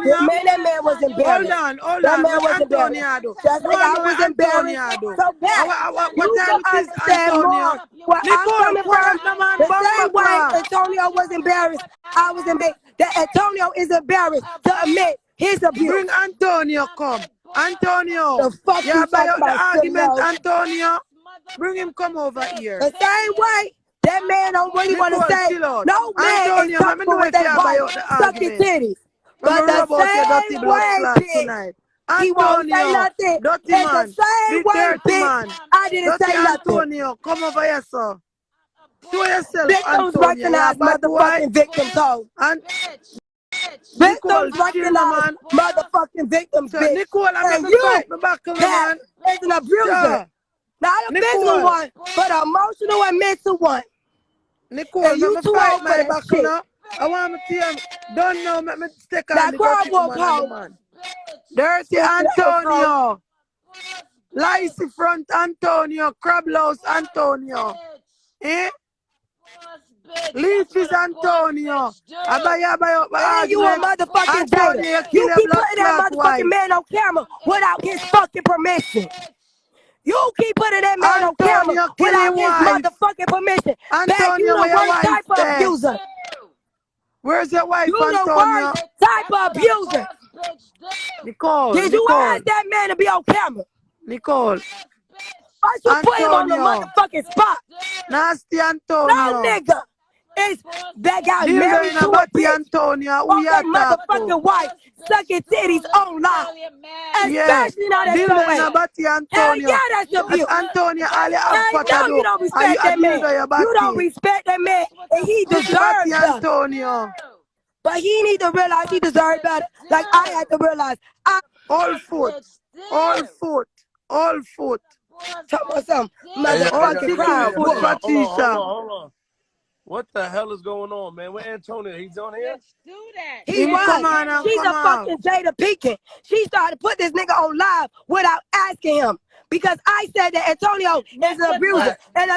now. That man was embarrassed. Hold That on. man What was embarrassed. Antonia do? Just No, like I no, was what embarrassed. Antonia do? So Pat, What you time can it is, understand more Antonia? where I'm Nicole, coming from. quiet the man, The bumper same way class. Antonio was embarrassed, I was embarrassed. That Antonio is embarrassed to admit his abuse. Bring Antonio, come. Antonio. The fuck Yeah, you buy talking out the about, argument, Silio? Antonio. Bring him come over here. The same way that man don't really want to Nicole, say chill out. no man is Antonio, let me comfortable know with if you their buy wife out the sucking argument. titties. Let me But the rub out your dirty same blood way, clot bitch, tonight. he won't say Antonio, nothing. dirty It's the man. same The way, dirty bitch, man. I didn't Dirty say nothing. Antonio, come over here, sir. Show yourself, Victims Antonio. You're a recognize bad boy. motherfucking victims, ho. And Nicole, Victims chill, no recognize man. motherfucking victims, So, bitch. Nicole, I make And me you, fight my buckle, no Pat, man. is an abuser. Sure. Not a physical Nicole, one, but an emotional and mental one. Nicole, And make you me too fight old for my that buckle, shit. no. I want me to don't know, make me stick Now on the crowd dirty walk woman and the home. man. Dirty Stupid asshole. Antonio. Licey front Antonio. Crablouse Antonio. Eh? Leeches Antonio. Abaya, And you a motherfucking Jada. Antonio, kill You your keep blood putting that clot motherfucking wife. man on camera without his fucking permission. You keep putting that man on camera Antonio, kill without his his wife. motherfucking permission. Pat, you Antonio, the where your worst wife type of there? abuser. Where's your wife, You the Antonio? worst type of abuser. Nicole, Did you Nicole, ask that man to be on camera? Nicole. Why you put him on the Antonio. motherfucking spot? Nasty No Antonio. nigga. It's that guy Deal married in to a about the bitch. Antonio. On We their are talk to. motherfucking wife sucking titties on live. Yeah. Especially not at Deal your in age. about the Hell Antonio. yeah, that's That's abuse. Antonio. All you have I for to know do. you don't Are you respect that man. abuse your You body? don't respect that man, and he Pussy about the deserves better. Antonio. But he need to realize he deserves better. Like I had to realize. All foot. All foot. All foot. Talk about some All motherfucking crowd. foot, Patricia. Hold on. What the hell is going on, man? Where Antonio? He's on here? He was. Come on and She's come a on. fucking Jada Pinkett. She started to put this nigga on live without asking him. Because I said that Antonio is an abuser, and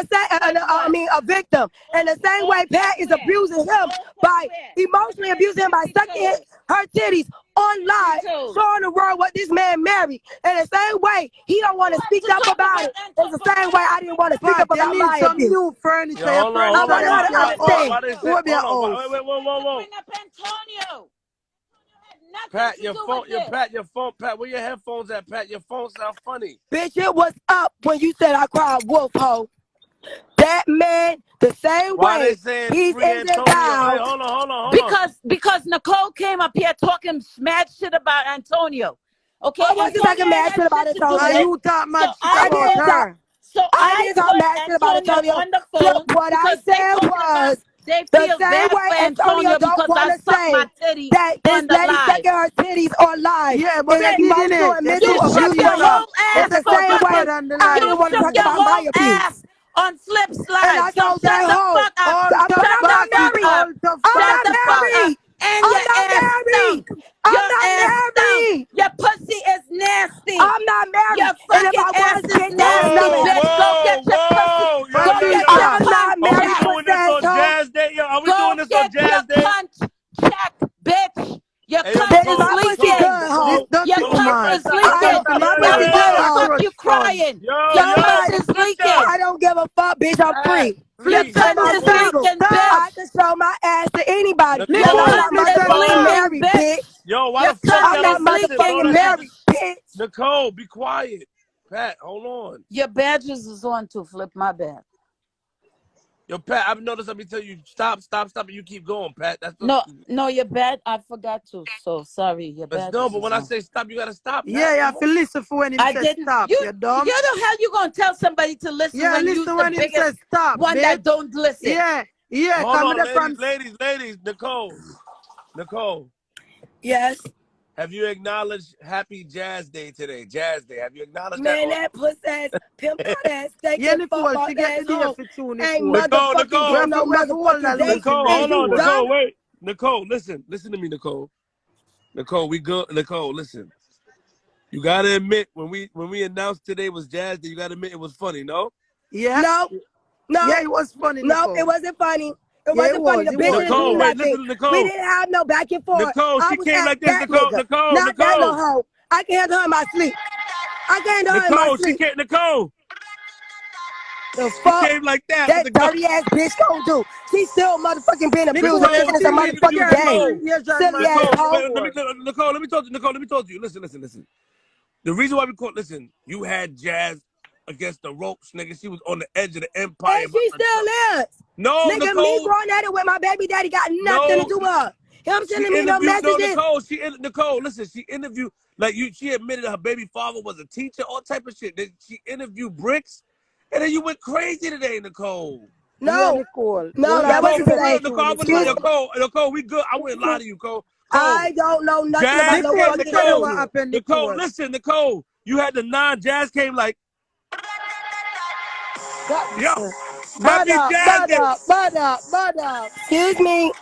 a victim. And the same way Pat is abusing him by emotionally abusing him by sucking her titties on live, showing the world what this man married. And the same way he don't want to speak up about it. It's the same way I didn't want to speak Pat, up you about need my some abuse. new furniture. Yo, hold on, I want her to understand. Why they say, Who be a hold on, host? wait, whoa. Pat, your phone, Pat, where your headphones at, Pat? Your phone sound funny. Bitch, it was up when you said I cried wolf hoe. That man, the same Why way they saying he's free in the Antonio? down. Hey, hold on. Because Nicole came up here talking mad shit about Antonio. Okay, I wasn't talking mad shit about Antonio. And you talk mad shit I about didn't talk. her. I didn't talk mad shit about Antonio. on the phone. What I said was They the feel same bad way for Antonio don't because want I to suck my say titties that this on the lady live. sucking her titties on live. Yeah, but they're digging emotional it. and They mental You say shook abuse your abuse her. whole It's ass the They say same way better than the I life. didn't want to shook talk your about my whole abuse. ass on Flip And Slide. I So told shut that the hoe, fuck up. All but tough I'm Shut the not bastard, fuck married. up. all tough I'm Shut not the fuck bastard. up. married. And I'm your not ass married. stunk. I'm Your not ass married. stunk. Your pussy is nasty. I'm not married. Your And if fucking I ass was, is bitch, I would never nasty, Whoa, have bitch. it. Go get your pussy. Yo. Go get Patricia. your I'm punch not Are we married, check. doing this on asshole. Jazz Day? Yo, are we Go doing this on get your Jazz Day? punch check, bitch. Your Hey, yo, cunt Bitch, is Nicole, my pussy leaking. good, hoe. This Your dirty cunt woman. is leaking. My Now pussy why good, the hoe. fuck you crying? Your Yo, cunt is switch leaking. up. I don't give a fuck, bitch. I'm free. Your Free. And cunt I'm is single. leaking, I bitch. can show my ass to anybody. Your And I'm Nicole, cunt not switch is it motherfucking up. leaking, married, bitch. bitch. Yo, why Your the fuck cunt I'm y'all not is listen? leaking, Hold motherfucking on, bitch. married, bitch. Nicole, be quiet. Pat, hold on. Your badges is on to Flip, my bad. Yo, Pat, I've noticed I've been telling you, stop, and you keep going, Pat. That's No, your bad. I forgot to. So sorry, your badges no, but is when I on. say stop, you gotta stop, Pat. Yeah, you have to listen for when him I say didn't. stop. You You dumb? know how you gonna tell somebody to listen Yeah, when you're listen the when him biggest say stop, one babe. that don't listen? Yeah, Hold come on, there from... ladies, Nicole, Yes. have you acknowledged Happy Jazz Day today? Jazz Day. Have you acknowledged Man, that? that puss ass, pimp ass, steak Yeah, and Nicole, fuck she get the ass day hoe. for you, Ain't Nicole. motherfucking Nicole. get no We have to hold motherfucking that day. listen, Nicole, babe. Is hold on, you dumb? Nicole, wait. Nicole, listen to me, Nicole. Nicole, we good. Nicole, listen. You gotta admit when we announced today was Jazz Day, you gotta admit it was funny, no? Yeah? No, Yeah, it was funny, no, Nicole. it wasn't funny. It wasn't funny. The bitch didn't do Nicole, wait, nothing. listen to Nicole. We didn't have no back and forth. Nicole, I she was came at like this. that Nicole, nigga, Nicole, not that little Nicole. hoe. I can handle her in my sleep. I can handle her in my Nicole, she sleep. can't. Nicole, The she fuck came like that. that Nicole, dirty ass bitch gonna do? She still motherfucking being abused Nicole, and it's a motherfucking game. Silly ass Nicole, hoe. wait, Nicole, let me talk to you. Nicole, let me talk to you. Listen. The reason why we call, listen, you had Jazz against the ropes, nigga. She was on the edge of the empire. And she still is. No, Nigga, Nicole. me going at it with my baby daddy got nothing to do with her. Him sending me no messages. No, Nicole, listen, she interviewed, like she admitted her baby father was a teacher, all type of shit. Then she interviewed Bricks, and then you went crazy today, Nicole. No, Nicole. no, that wasn't today. Nicole, we good. I wouldn't lie to you, Cole. I don't know nothing about no fucking interview. Nicole, listen, Nicole, you had the Jazz came like, yo, happy Jazz Day. Excuse me.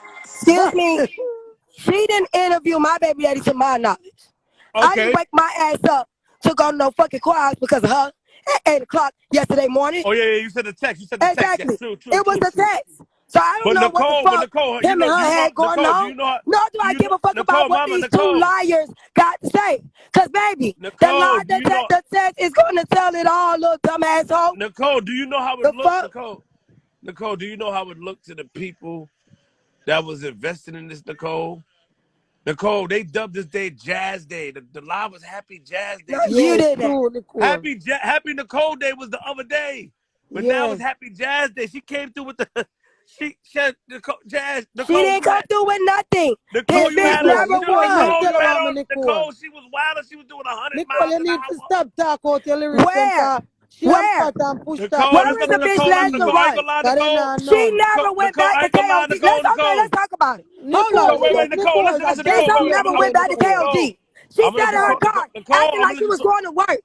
She didn't interview my baby daddy to my knowledge. I Okay. didn't wake my ass up to go to no fucking choirs because of her at 8 o'clock yesterday morning. Oh, yeah, you said the text. Exactly. Yeah, true, it was the text. So I don't know what the fuck Nicole, him and her had going on. Nor do I give a fuck about what these two liars got to say. Because, baby, the lie detector test is going to tell it all, little dumb asshole. Nicole, do you know how it looked, Nicole, do you know how it looked to the people that was invested in this, Nicole? Nicole, they dubbed this day Jazz Day. The live was Happy Jazz Day. No, you did that. Happy Nicole Day was the other day. But now it's Happy Jazz Day. She came through with the... She Nicole, Jazz. Nicole, she didn't come through with nothing. Nicole, This bitch never won. Nicole, she was wild and she was doing 100 Nicole, miles you an need hour. to stop talking about your lyrics. Where? Where? Nicole, Where is the bitch last to run? She never went back to KOD. Let's talk about it. Hold on. Wait, Nicole, listen, This Nicole. hoe never went back to KOD. She sat in her car acting like she was going to work.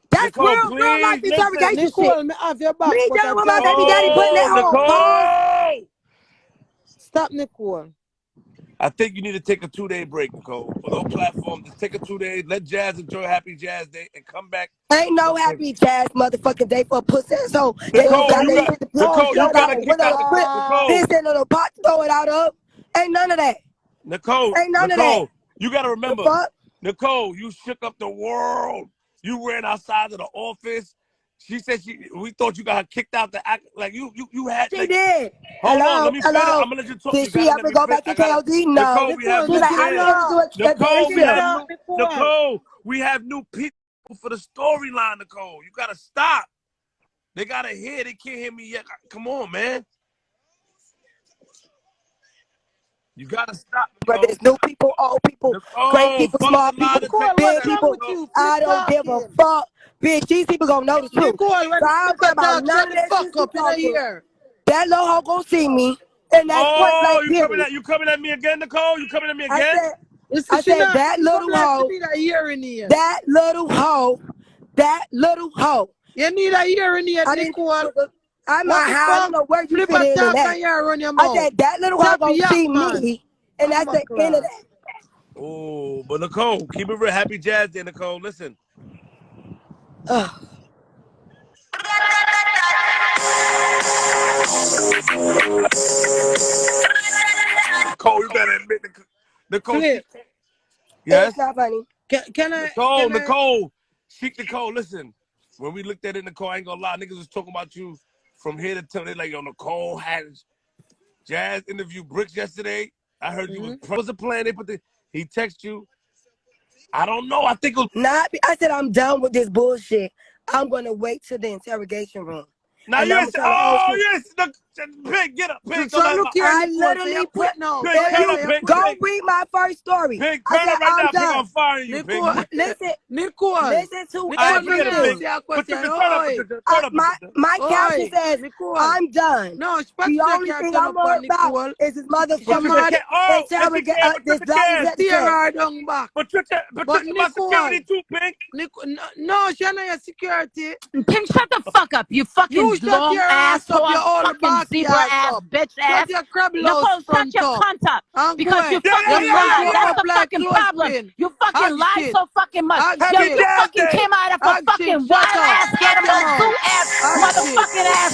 That's real life interrogation shit. Me dealing with my baby daddy putting that hoe on pause. Stop, Nicole. I think you need to take a 2-day break, Nicole. For no platform, just take a 2 days. Let Jazz enjoy Happy Jazz Day and come back. Ain't no Happy Jazz motherfucking day for a pussy asshole. Nicole, you gotta kick out this in a pot to throw it out of. Ain't none of that. Nicole, ain't none of that. You gotta remember, Nicole, you shook up the world. You ran outside of the office. She said we thought you got her kicked out the act. Like you had. She did. Hold on, let me finish. I'm gonna let you talk. Did she ever go back to KOD? No. She's like, I know how to do it. Nicole, we have new people for the storyline, Nicole. You gotta stop. They gotta hear. They can't hear me yet. Come on, man. You gotta stop. Whether it's new people, old people, great people, small people, big people, I don't give a fuck. Bitch, these people gonna know the truth. So I don't care about none of that. That little hoe gonna see me, and that's point blank period. You coming at me again, Nicole? You coming at me again? I said that little hoe. That little hoe. You need a ear in here, Nicole. I'm not high. I don't know where you fit in that. I said that little hoe gonna see me, and that's the end of that. Oh, but Nicole, keep it real. Happy Jazz Day, Nicole. Listen. Nicole, you gotta admit, Nicole. Yes. It's not funny. Can I? Nicole. Chic Nicole, listen. When we looked at it, Nicole, I ain't gonna lie, niggas was talking about you from here to tell. They like, yo, Nicole had Jazz interview Bricks yesterday. I heard you was a plan. He text you. I don't know. I think it was I said I'm done with this bullshit. I'm gonna wait till the interrogation room. Now yes, yes, Pig, get up, Pig. I literally put go read my first story. Pig, turn it right now, Pig. I'm firing you, Pig. Listen to everything. My caption says I'm done. No, the only thing I'm worried about is this motherfucker Patricia, my security too, Pig. No, she not your security. Pink, shut the fuck up, you fucking long ass, fucking zebra ass, bitch ass. Nicole, shut your cunt up. Because you fucking lying. That's the fucking problem. problem? You fucking lie so fucking much. Yo, Happy you Jazz fucking Day. came out of a fucking wild ass animal zoo ass motherfucking ass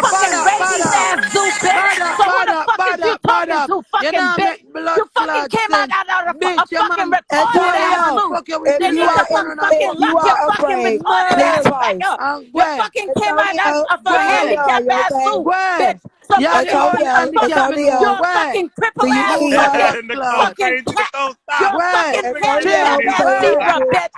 fucking rabies ass zoo bitch. So who the fuck is you talking to, fucking bitch? You fucking came out of a fucking retarded ass Antonio, zoo. if They you need to are fucking if you lock your are fucking afraid, retarded think ass back twice. up. You fucking came out Antonio, of a handicapped you ass okay? zoo, bitch. So fucking shut the fuck up. Antonio, You're a fucking do cripple you ass need help? bitch. Nicole, Fucking crazy. cat. Nicole, You're stop. a fucking Antonio, handicapped ass please, zebra, bitch.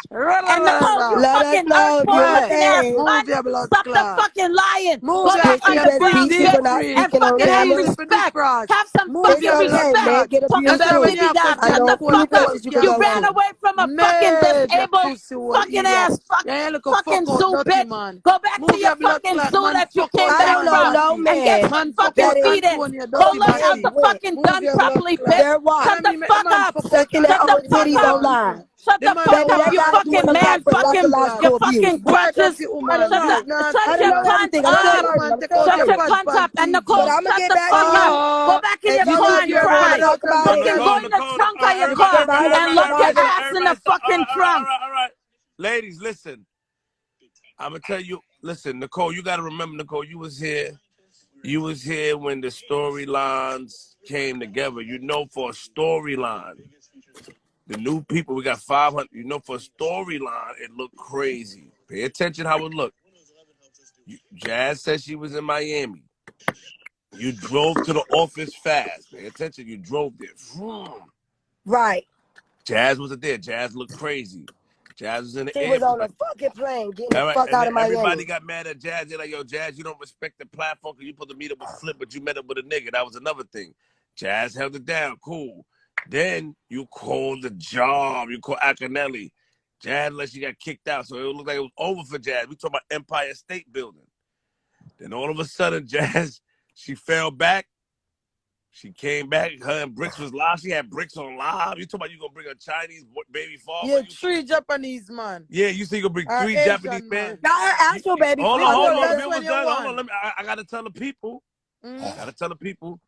And Nicole, you let us fucking know if you're earthworm looking ass okay. cunt. Stop the fucking lying. Go back Did she just beat underground, you for bitch. not And speaking on fucking have camera? respect. Have some It's fucking okay, respect. man. Get a Talking few about truths. baby doll. I Shut know the a few fuck up. places you can You go ran to. away from a fucking disabled fucking ass fucking zoo, bitch. Go back to your fucking zoo that you came I back don't know from no and get man some fucking that is feedings. Go learn how to went fucking done properly, bitch. their wife Shut the fuck up. sucking their Shut the own fuck titties up. online. Shut the fuck Baby, up, that you gotta do with fucking some man, type of fucking, you psychological abuse. fucking crutches. I Shut don't your know cunt everything. I'm still up. learning. I'm still Shut your learning. cunt up. And But Nicole, I'm gonna shut get the back to fuck up. you. Go back in your Antonio, car if and you ever want to cry. talk about So it, Fucking go Nicole, in the Nicole, trunk all of right, your we can everybody, go car about it everybody, in and lock your everybody, private. ass in the everybody, stop. fucking trunk. All right. Ladies, listen. I'm gonna tell you. Listen, Nicole, you gotta remember, Nicole, you was here. You was here when the storylines came together. You know, for a storyline, the new people, we got 500. You know, for a storyline, it looked crazy. Pay attention how it looked. Jazz said she was in Miami. You drove to the office fast. Pay attention. You drove there. Vroom. Right. Jazz wasn't there. Jazz looked crazy. Jazz was in the She was on a airport. fucking plane getting the All right, fuck and out then of everybody Miami. got mad at Jazz. They're like, yo, Jazz, you don't respect the platform because you supposed to meet up with Flip, but you met up with a nigga. That was another thing. Jazz held it down. Cool. Then you called the job. You called Akinelli. Jazz let she got kicked out. So it looked like it was over for Jazz. We talking about Empire State Building. Then all of a sudden, Jazz, she fell back. She came back. Her and Bricks was live. She had Bricks on live. You talking about you gonna bring a Chinese baby father? Yeah, 3 Japanese man. Yeah, you say you gonna bring 3 Asian Japanese man. men? Not her actual baby Hold father. on. That's We when almost you done. won. Hold on. I gotta tell the people. Mm. Gotta tell the people.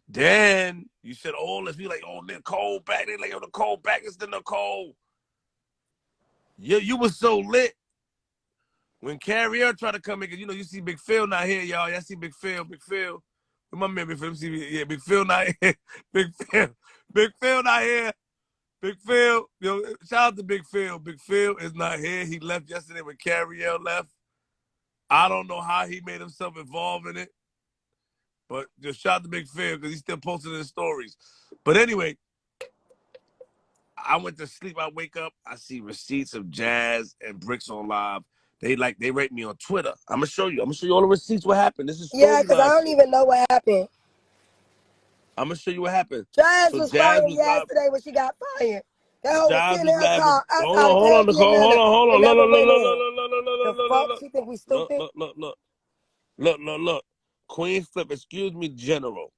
Then you said, oh, let's be like, oh, Nicole back. They like, oh, Nicole back. It's the Nicole. Yeah, you was so lit. When Carrier tried to come in, because you know, you see Big Phil not here, y'all. Y'all see Big Phil. Big Phil. Where my man Big Phil? Yeah, Big Phil not here. Big Phil. Big Phil not here. Big Phil. Yo, shout out to Big Phil. Big Phil is not here. He left yesterday when Carrier left. I don't know how he made himself involved in it. But just shout out to Big Phil because he's still posting his stories. But anyway, I went to sleep. I wake up. I see receipts of Jazz and Bricks on live. They rate me on Twitter. I'm gonna show you. I'm gonna show you all the receipts. What happened? This is Yeah, because I storyline don't shit. even know what happened. I'm gonna show you what happened. Jazz So was Jazz crying was live. yesterday when she got fired. That hoe was Jazz sitting in was her laughing. car outside of Hold on, KFC Nicole. Atlanta Hold and on. never went in. The fuck? Look. She think we stupid? Look. QueensFlip, excuse me, General.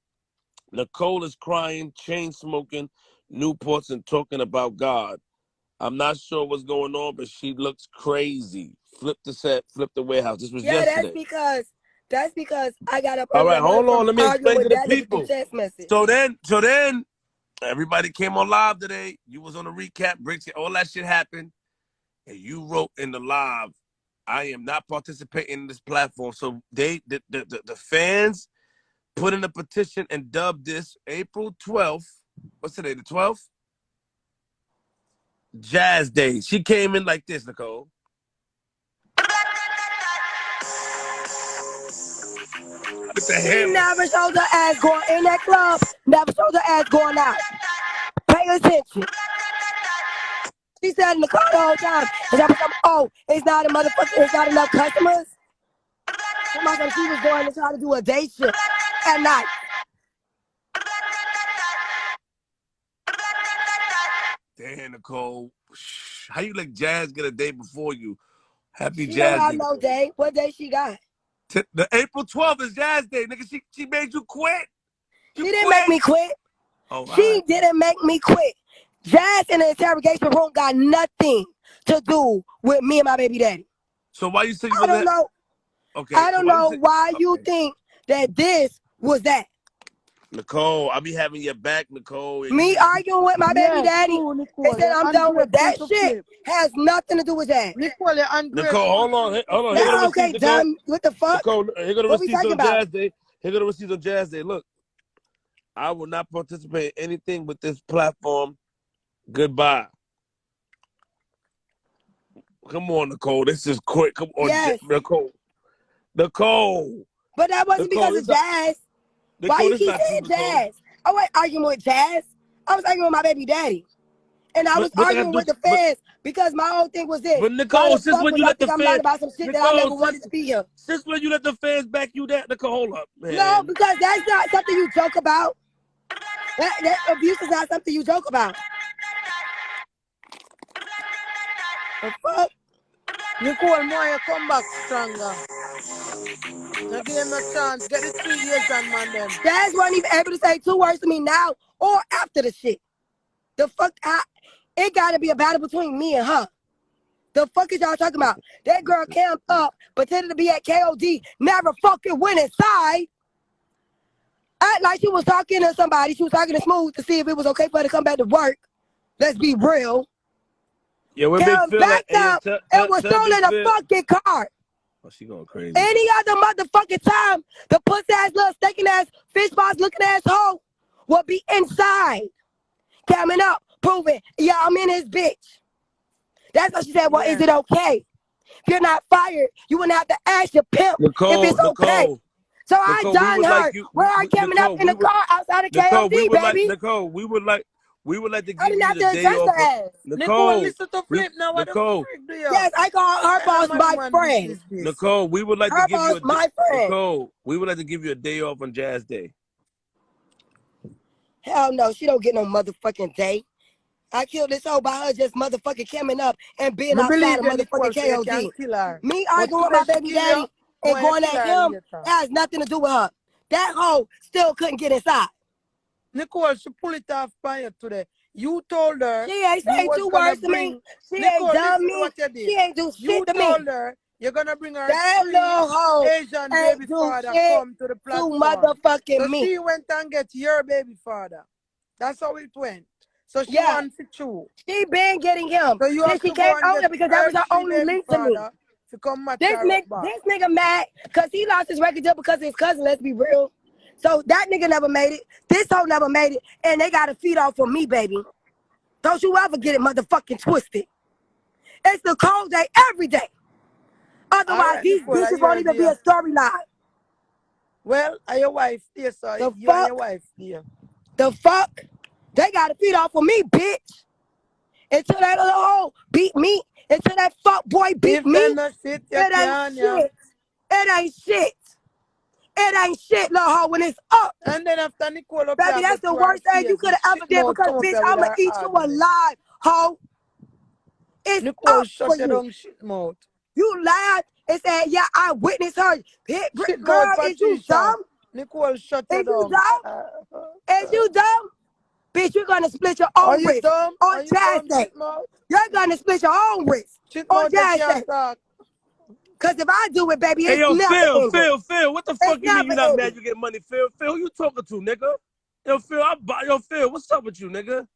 Nicole is crying, chain smoking, Newports, and talking about God. I'm not sure what's going on, but she looks crazy. Flip the set, flip the warehouse. This was Yeah, yesterday. that's because I got up All early right, that morning hold on. from Let me arguing explain with to the that nigga through people. text message. So then, everybody came on live today. You was on the recap, Bricks, all that shit happened. And you wrote in the live, I am not participating in this platform. So the fans put in a petition and dubbed this April 12th. What's today, the 12th? Jazz Day. She came in like this, Nicole. With the She hammer. never shows her ass going in that club, never shows her ass going out. Pay attention. She said in the car the whole time, it's not enough customers. Somebody she was going to try to do a day shift at night. Damn, Nicole. How you let Jazz get a day before you? Happy She Jazz don't have Day. no day. What day she got? The April 12th is Jazz Day, nigga. She made you quit. She didn't make me quit. Oh, She didn't make me quit. Jazz in the interrogation room got nothing to do with me and my baby daddy. So why you say you I don't know. Okay. I don't know why you think that this was that. Nicole, I be having your back, Nicole. Me arguing with my baby daddy. True, Nicole. They said I'm done with that shit. Flip. Has nothing to do with that. Nicole, you're ungrateful. Nicole, hold on. Here go the Now, receipts, okay, Nicole. done. What the fuck? Nicole, here go the What we receipts talking on about? Jazz Day. Here go the receipts on Jazz Day. Look, I will not participate in anything with this platform. Goodbye. Come on, Nicole. This is quick. Come on, Yes. Nicole. Nicole. But that wasn't Nicole, because of Jazz. Nicole, Why you this keep not saying true, Nicole. Jazz? I wasn't arguing with Jazz. I was arguing with my baby daddy. And I was arguing with the fans because my whole thing was this. But Nicole, since when you let the I'm lying fans, about some shit that I never wanted to be here. Since when you let the fans back you that, Nicole, hold up, man. No, because that's not something you joke about. That abuse is not something you joke about. The fuck? Nicole, more you come back stronger. Now give him a chance. Get the 3 years done, man. Them. Jazz wasn't even able to say 2 words to me now or after the shit. The fuck? It got to be a battle between me and her. The fuck is y'all talking about? That girl camped up, pretended to be at KOD, never fucking went inside. Act like she was talking to somebody. She was talking to Smooth to see if it was okay for her to come back to work. Let's be real. Yeah, we're backed up and was stolen a fucking car. Oh, she going crazy. Any other motherfucking time, the pussy ass little stinking ass fish box looking ass hoe will be inside. Coming up, proving, yeah, I'm in his bitch. That's what she said. Well, is it okay? If you're not fired, you wouldn't have to ask your pimp if it's okay. So I done her. Where I coming up in the car outside of KOD, baby. Nicole, we would like to give I didn't you have the to day address off. her ass. Nicole, listen to Flip now. What Nicole, the frick do you? Yes, I call her boss my friend. Nicole, we would like Her to give you boss my friend. Nicole, we would like to give you a day off on Jazz Day. Hell no, she don't get no motherfucking day. I killed this hoe by her just motherfucking coming up and being outside of motherfucking KOD. Me arguing with my baby daddy and going at him, that has nothing to do with her. That hoe still couldn't get inside. Nicole, she pulled it off by you today. You told her. She ain't say 2 words to me. She ain't done me. She ain't do shit to me. You told her you're gonna bring her that little hoe Asian baby father come to the platform. To motherfucking so me. She went and get your baby father. That's how it went. So she wants it too. She been getting him. So you have she came over because that was her only link to me. To come this nigga mad because he lost his record deal because of his cousin. Let's be real. So that nigga never made it. This hoe never made it. And they got to feed off for me, baby. Don't you ever get it motherfucking twisted. It's the cold day every day. Otherwise, these bitches won't even be a storyline. Well, are your wife here, so you and your wife here. The fuck? They got to feed off for me, bitch. Until that little hoe beat me. Until that fuck boy beat me. It ain't shit. It ain't shit. It ain't shit, little hoe, when it's up. And then after Nicole up baby, that's the worst thing you could have ever did because, bitch, I'ma eat you alive, hoe. It's Nicole, up shut for your you. dumb shit mouth. You lied and said, yeah, I witnessed her. Girl, is you dumb? Nicole, shut your dumb. Is you dumb? Is you dumb? Bitch, you're gonna split your own wrist on Jazz Day. You're gonna split your own wrist on Jazz Day. Cause if I do it, baby, it's never Phil, what the fuck you mean you not mad you get money, Phil? Phil, who you talking to, nigga? Yo, Phil, what's up with you, nigga?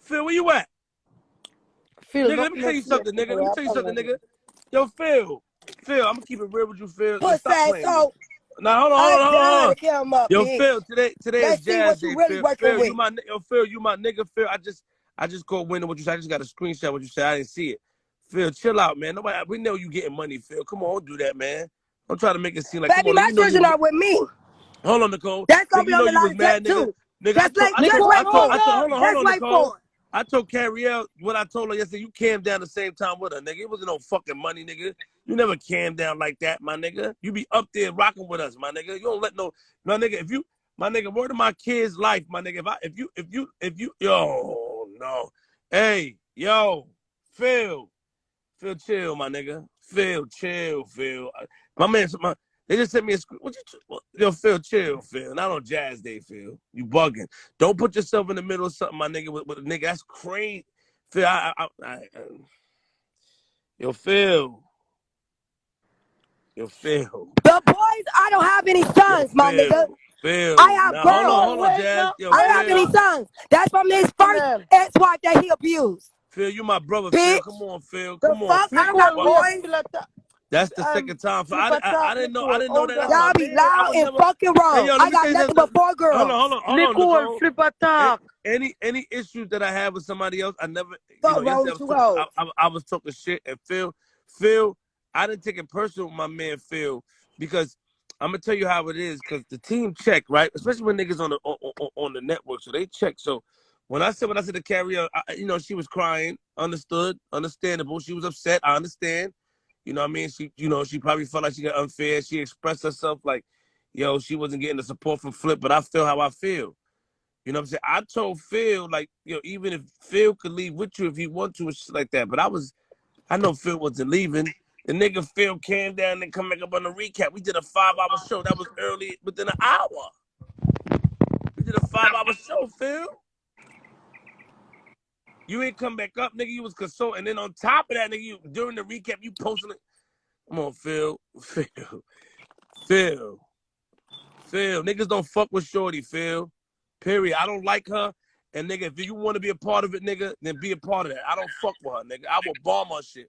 Phil, where you at? Phil, nigga, let me tell you something, nigga. Yo, Phil, I'm gonna keep it real with you, Phil. Stop playing. Now hold on. Yo, Phil, today is Jazz Day. Phil, you my nigga. Phil, I just called winning what you said. I just got a screenshot what you said. I didn't see it. Phil, chill out, man. We know you getting money, Phil. Come on, don't do that, man. Don't try to make it seem like. Baby, my children are with me. Hold on, Nicole. That's gonna be on the line too. Hold on, Nicole. I told Carrielle what I told her yesterday. You came down the same time with her, nigga. It wasn't no fucking money, nigga. You never came down like that, my nigga. You be up there rocking with us, my nigga. You don't let no nigga. My nigga, word of my kid's life, my nigga. If you, yo, no. Hey, yo, Phil, chill, my nigga. Phil, chill, Phil. My man, they just sent me a screen. Yo, Phil, chill, Phil. Not on Jazz Day, Phil. You bugging. Don't put yourself in the middle of something, my nigga, with a nigga. That's crazy. Phil, yo, Phil. The boys, I don't have any sons, my nigga. Phil. I have Now, girls. hold on, Jazz. Yo, I have many sons. That's from his first ex-wife that he abused. Phil, you my brother, Bitch. Phil. Come on, Phil. The Come on, fuck? Phil. I don't got boys. That's the second time. I didn't know. I didn't know that. That's Y'all my be man. I loud was and never. fucking wrong. Hey, yo, I got nothing but 4 girls. Hold on, Nicole, flip a talk. Any issues that I have with somebody else, I never. Fuck You know, road I was talking shit, and Phil, I didn't take it personal with my man Phil, because I'm gonna tell you how it is, because the team check, right? Especially when niggas on the network, so they check. So when I said to Carrie, you know, she was crying, understandable. She was upset, I understand. You know what I mean? She probably felt like she got unfair. She expressed herself like, yo, she wasn't getting the support from Flip, but I feel how I feel. You know what I'm saying? I told Phil, like, yo, even if Phil could leave with you if he want to, and shit like that. But I know Phil wasn't leaving. The nigga Phil came down and come back up on the recap. We did a 5-hour show. That was early, within an hour. We did a 5-hour show, Phil. You ain't come back up, nigga. You was consulting. And then on top of that, nigga, during the recap, you posting it. Come on, Phil. Phil. Niggas don't fuck with Shorty, Phil. Period. I don't like her. And, nigga, if you want to be a part of it, nigga, then be a part of that. I don't fuck with her, nigga. I will bomb her shit.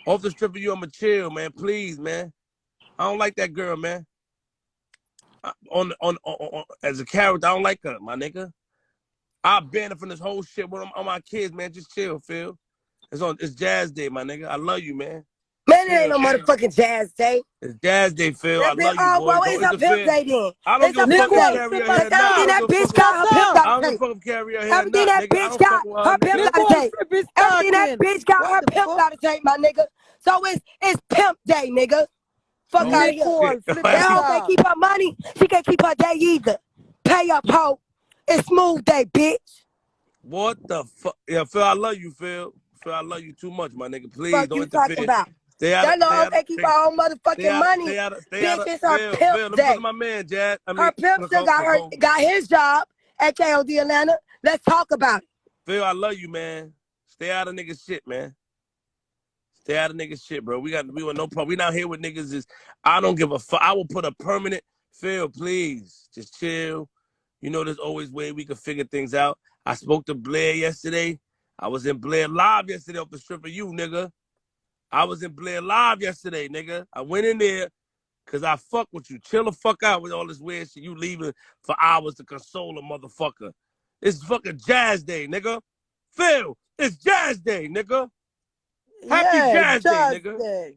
Off the strip of you, I'ma chill, man. Please, man. I don't like that girl, man. As a character, I don't like her, my nigga. I ban her from this whole shit with on my kids, man. Just chill, Phil. It's Jazz Day, my nigga. I love you, man. Man, it ain't no motherfucking Jazz Day. It's Jazz Day, Phil. I love you, boy. Well, it's a pimp day then. I don't give a fuck if Carrie her head not. Everything that bitch got, her pimp got I don't to give a take. fuck if Carrie her head not, Everything that nigga. I bitch don't got, fuck with her pimp got to take. Everything that bitch got, her pimp got to take, my nigga. So it's pimp day, nigga. Fuck out of here. That hoe can't keep her money. She can't keep her day either. Pay up, hoe. It's smooth day, bitch. What the fuck? Yeah, Phil, I love you, Phil. Phil, I love you too much, my nigga. Please Fuck don't you interfere. talking about? Stay out that little hoe can't keep her own motherfucking money. Bitch, it's her Phil, pimp let me day. go to my man, Jazz. Her pimp still got his job at KOD Atlanta. Let's talk about it. Phil, I love you, man. Stay out of niggas shit, man. Stay out of niggas shit, bro. We want no problem. We not here with niggas. I don't give a fuck. I will put a permanent. Phil, please, just chill. You know, there's always way we can figure things out. I spoke to Blair yesterday. I was in Blair Live yesterday off the strip of you, nigga. I was in Blair Live yesterday, nigga. I went in there because I fuck with you. Chill the fuck out with all this weird shit. You leaving for hours to console a motherfucker. It's fucking Jazz Day, nigga. Phil, it's Jazz Day, nigga. Happy Jazz Day, nigga.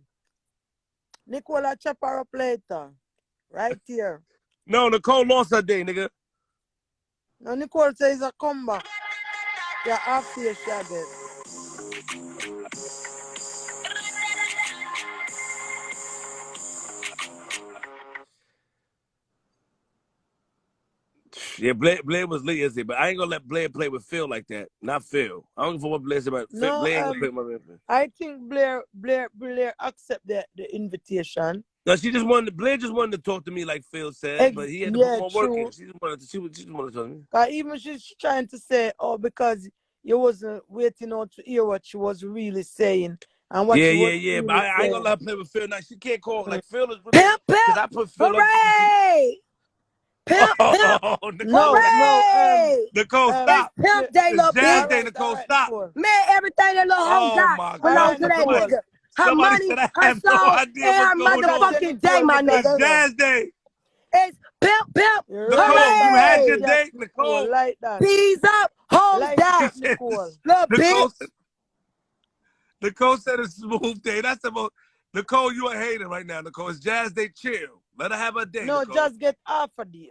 Nicole, I chop her up later. Right here. No, Nicole lost her day, nigga. No, Nicole says a comeback. Yeah, after your shadow. Yeah, Blair was lit yesterday, but I ain't gonna let Blair play with Phil like that. Not Phil. I don't know what Blair said about no, Blair ain't gonna play with my man. I think Blair accept the invitation. No, Blair just wanted to talk to me like Phil said, but he had to put more work in. She just wanted to talk to me. Even she's trying to say, because you wasn't waiting on to hear what she was really saying. And what she was really but I ain't gonna let her play with Phil. Now she can't call like Phil is really, pimp. I put Phil Hooray! Pimp. Nicole, Nicole, stop. It's pimp day, little Jazz bitch. Day, Nicole, stop. Man, everything that little hoe got belongs to that nigga. Her money, her soul, and her motherfucking day, my nigga. It's Jazz Day. It's pimp. Nicole, you had your day, Nicole. Like that. Peas up, hoes down. Little bitch. Nicole said it's smooth day. That's the most. Nicole, you a hater right now, Nicole. It's Jazz Day, chill. Let her have her day, No, Nicole. just get half a day.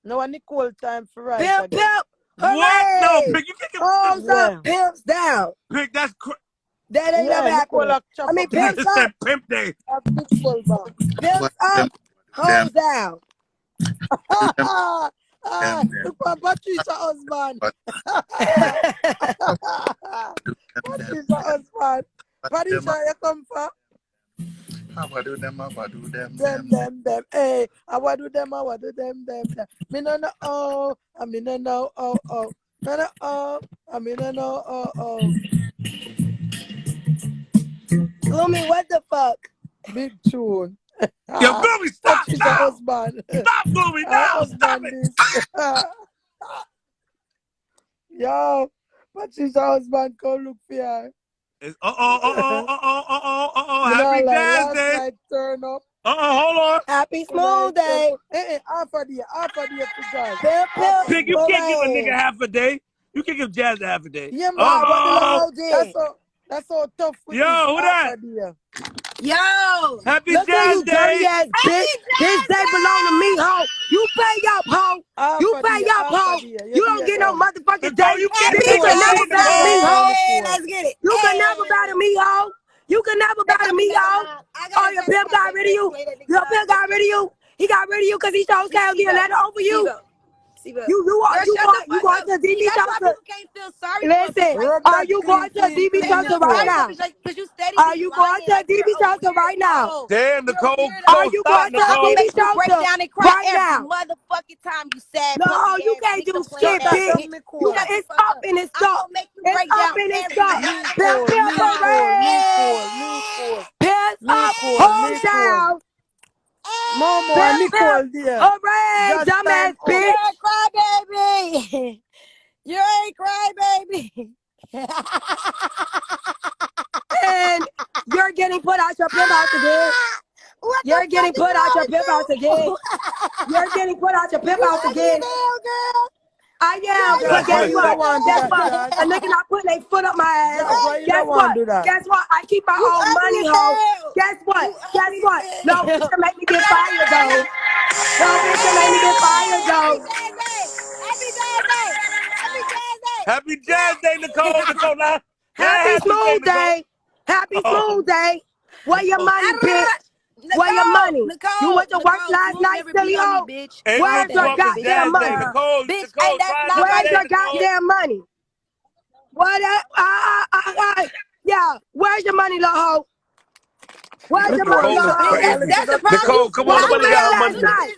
No, Nicole time for right. Pimp. What? No, Pig, you can't get hoes up, pimps down. Pig, that's that ain't never happened. I mean, pimps up. Pimp day. Pimps up, hoes down. Look for Patricia husband. Patricia husband. Patricia, you come for? How I do them. Them. Hey, how I do them. Me no know. I mean no know. Oh. No. I mean no know. Oh. Gloomy, what the fuck? Big tune. Yo, Gumi, stop Patricia now. husband. Stop, Gumi, I now. Stop husband it. this. Yo, Patricia husband come look for her. You know, Happy like Jazz last Day. night turn up. Hold on. Happy smooth day. Half a day for Jazz. Pimp, Half a Pig, day. you can't give a nigga hooray. half a day. You can't give Jazz a half a day. Yeah, Why? man. What the Oh, little did? That's how tough we yo, is. who Half that? a day. Yo. Happy Look at Jazz you, dirty Day. ass bitch. This day belong to me, ho. You pay up, ho. Half You a pay day. up, Half a ho. day. You don't get no motherfucking Nicole, day. you can't Bitch, say you can that never day, battle me, Nicole. ho. Let's Get it. You can never battle me, ho. You can never battle me, ho. Oh, your pimp got rid of you. Your pimp got rid of you. He got rid of you because he chose to get a letter over you. You going to a DB shelter? Listen, Rub are that you going clean, to a clean, DB clean, shelter right Nicole. now? Are you going to a DB shelter right now? Damn, Nicole. Are Nicole, you stop, going to a Nicole. DB shelter right now? No, you can't do shit, Shut that bitch. down, Nicole. It's up and it's stuck. It's up and it's stuck. Pimp, Nicole, pimp, Piss up, hold down. No more Pimp, pimp, Nicole there. hooray, Just dumbass time up. bitch. Crybaby. You ain't crybaby. And you're getting put out your pimp house again. You're getting put out your pimp house again. You're getting put out your pimp house again. I am, Yes, but guess Why you what? don't want to do Guess that, what? Jazz? A nigga not putting their foot up my ass. Jazz, why you Guess don't want what? to do that? Guess what? I keep my own money, ho. Guess what? Guess what? No bitch can make me get fired though. No bitch can make me get fired though. Happy Jazz Day, Nicole. Nicole, now. Happy smooth day. Happy smooth day. Where your money, bitch? Where your money? You went to work last night, silly hoe? Ain't no Where's your talk to goddamn Jazz Day. money? Nicole, try another Where's day, your Nicole. goddamn money? What? Yeah. Where's your money, little hoe? Where's your money, Nicole, little Nicole is stop hoe? crazy. yelling to the Nicole, come on, Where you nobody got at her last money. night?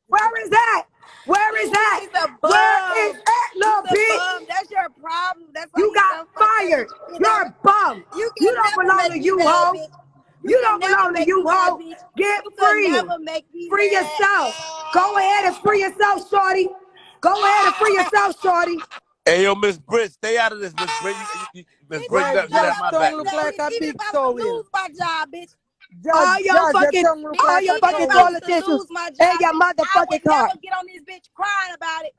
Where is that? Where is that? Where is that, little bitch? That's your problem. That's why You got fired. You're a bum. You don't belong to you, hoe. You don't belong to you, hoe. Get free. Free yourself. Go ahead and free yourself, shorty. Go ahead and free yourself, shorty. Hey, yo, Miss Britt, stay out of this, Miss Britt. Miss Britt, Why you got Jazz my back tongue look now. like a big towel? my job, bitch. All Jazz, your your tongue look like a fucking towel. toilet tissues in your motherfucking car. Get on this bitch crying about it.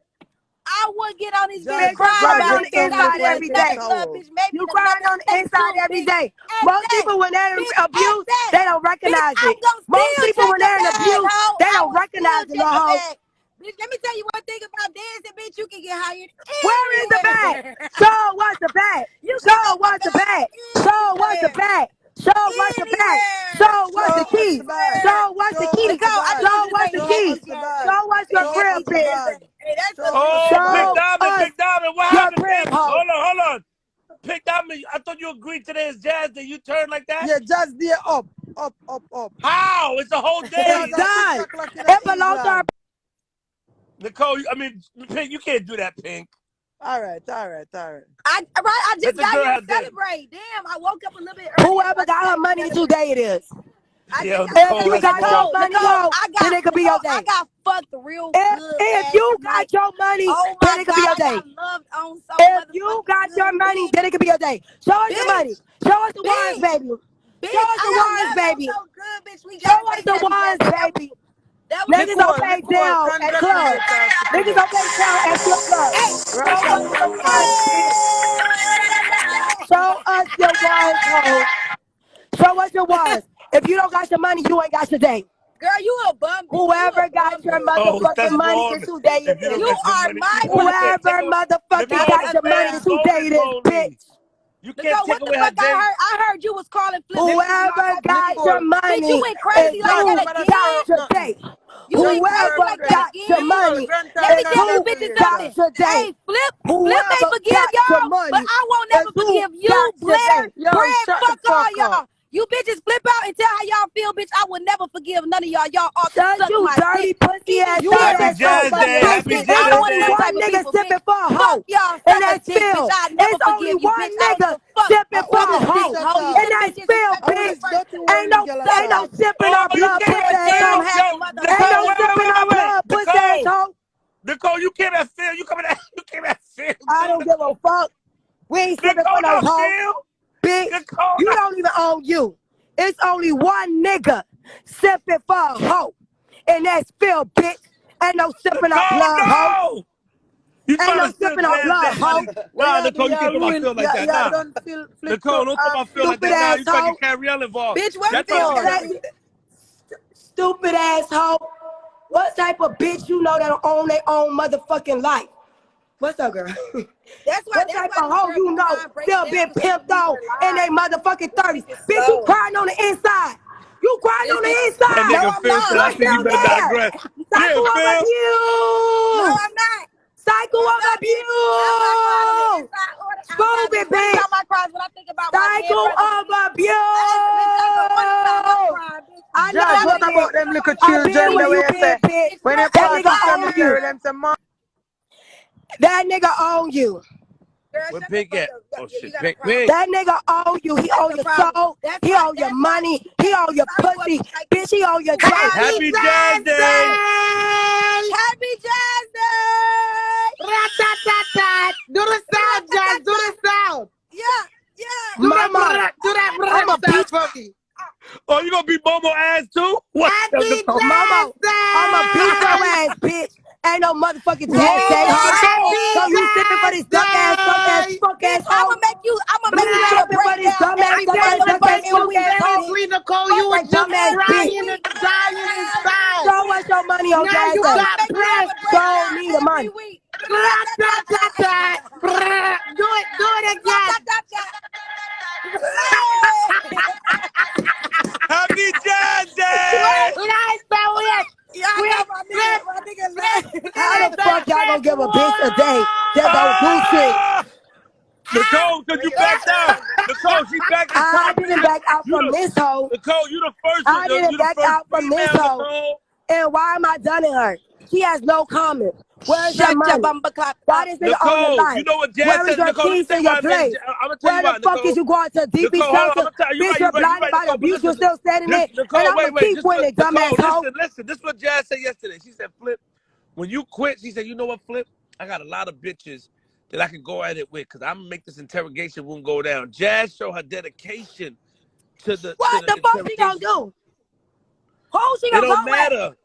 I would get on this Bitch, bitch crying crying about on it. the inside every day. You crying on the inside every day. Most people, when they're abused, they don't recognize it. Most people, when they're in abuse, they don't recognize it, little hoe. Bitch, let me tell you one thing about dancing, bitch. You can get hired. Where is the bag? Show what's the bag. Show what's the bag. Show what's the bag. Show what's the bag. Show what's the keys. Show what's the keys. Show what's the keys. Show us your crib, bitch. Oh, Show us Pick Diamond, what your happened, crib, Pick? hoe. Hold on. Pick Diamond, I thought you agreed today is Jazz Day. You turn like that? Yeah, Jazz there up. How? It's a whole day. It's done. It belongs to our. Nicole, Pink, you can't do that, Pink. All right. I just got here to celebrate. Damn, I woke up a little bit early. Whoever got her money today, it is. Yo, If you got your money, then it could be your day. I got fucked real good. If you got your money, oh then my it could be your God, I day. got loved on so If you got good, your money, bitch. then it could be your day. Show us your Bitch. money. Show us the ones, baby. Bitch, Show us the I ones, got baby. loved on so good, bitch. We Show got us the ones, baby. Niggas don't pay down at clubs. Niggas don't pay down at strip clubs. Show us your ones, bitch. Show us your ones, ho. Show us your ones. If you don't got your money, you ain't got your day. Girl, you a bum. Whoever got your motherfucking money, it's who day it is. You are my Whoever motherfucking got your money, it's who day it is, bitch. You can't take away her day. I heard you was calling Flip. Whoever got your money, Bitch, you went crazy is like who that again. got your day. You went crazy Whoever like that got again. your money, Let me is tell you who bitches got something. your day. Hey, Flip may Whoever forgive got your y'all, money, but I won't never is who forgive you, got your Blair, day. Yo, Brad, shut fuck the all fuck y'all. up. You bitches flip out and tell how y'all feel, bitch. I will never forgive none of y'all. Y'all all Shut suck you my dirty dick. pussy ass You fat Happy ass Jazz motherfucker. Day. Happy It's Jazz only Day. one nigga sipping for a hoe. Fuck y'all, And suck a that's dick, Phil. bitch. I never It's only forgive you, one bitch. I don't give nigga a fuck. sipping for Only a hoe. Patricia Hoe, you talk. And little that's bitches Phil, respect me Only bitch. first. dirty one girl Ain't no talk. sipping or Oh, ain't sipping for no hoe, bitch. Nicole, You don't even own you. It's only one nigga sipping for a hoe, and that's Phil, bitch. Ain't no sipping on blood, hoe. no! You Ain't trying no to steal sipping on Jazz blood, Day hoe. money? Nah, Nicole, you can't come out feel like that. Yeah, Nah. don't feel flip Nicole, to don't come out feel like Stupid that. Nah, you fucking asshole. Carriel involved. Bitch, what That's Phil what say? Stupid asshole. What type of bitch you know that don't own their own motherfucking life? What's up, girl? That's why. What That's type why of this hoe girl you be know trying to break still it been down so you pimped can on leave in her their live. motherfucking This 30s? shit is Bitch, you slow. crying on the inside. You crying This on shit. the That inside. No, nigga I'm Phil said, not. I You're think you still better there. digress. Yeah, Cycle of Phil. No, abuse. I'm not. Cycle I'm of not, bitch. I'm not crying on the abuse. inside or the outside. Prove Bitch, it, every bitch. time I cry is when I think about my dead Cycle brothers, of bitch. abuse. Bitch, that's the only time I'm crying, bitch. I Bitch, know Jazz, I you what think been. about Phil them little somebody I else, been children where the bitch. way you you say been, bitch. Bitch, when they Phil That got pass nigga the own you. cemetery, five. them say, "Mom, That nigga own you. Girl, Where shut the Pink fuck at? up. Oh, You shit. got a Pink. problem. Pink. That nigga own you. He That's own the your problem. soul. That's He why. own your That's why money. she He can't own your cycle up pussy. and like Bitch, he own your you drink. crying. Happy Jazz Day. Happy Jazz Day! rat-tat-tat-tat. Do the sound, Jazz. Do the sound. Yeah, yeah. Do that Mama, brat. Do that brat I'ma sound beat for me. Oh, you gonna beat Momo ass too? What the Happy Nicole? Jazz Mama, I'ma beat your Day. ass, bitch. Ain't no motherfucking Jazz Day, hoe. Happy So you sipping for Jazz this duck ass, Day. fuck ass Bitch, hoe? I'ma make you You do Brat. a sipping for this breakdown dumbass, every duck Everything ass, that they two do motherfucking week, ass hoe? bitch. seriously, Nicole, you Fuck was that just dumbass bitch. Every crying week. and dying inside. Show us your money on Now Jazz you Day. I'ma got make you have breath. a Show breakdown me the every money. week. Brat, tat, tat, tat. Brat. Do it again. Happy Jazz Day. Lights are weird. Yeah, I Quick got flip, my nigga flip, left. How the flip, fuck y'all gonna flip. give a bitch a day that don't do shit? Ah! Nicole, because you backed out. Nicole, she backed this I time. didn't back out You from the this hoe. Nicole, you the first one. I You didn't the back first out from this female, hoe. Nicole. And why am I dunning her? She has no comment. Where's your Shut your money? bumper clap Why up. this nigga own your Nicole, you life? know what Jazz Where is said? your Nicole, let me keys tell to you your why I made. place? I'm gonna tell you Where the why, fuck is Nicole. you going to DB Nicole, hold on. I'm shelter? gonna tell you. Bitch, You're you're right. You're blinded right, by the Nicole. But abuse. You're listen, still standing this there. And Nicole, I'm going wait, to wait. keep This what winning, Nicole. dumbass hoe. Listen. This what Jazz said yesterday. She said, "Flip, when you quit, she said, you know what, Flip? I got a lot of bitches that I can go at it with, because I'm gonna make this interrogation room go down." Jazz show her dedication to What the the fuck she gonna interrogation. do? Who she It gonna go don't at? matter.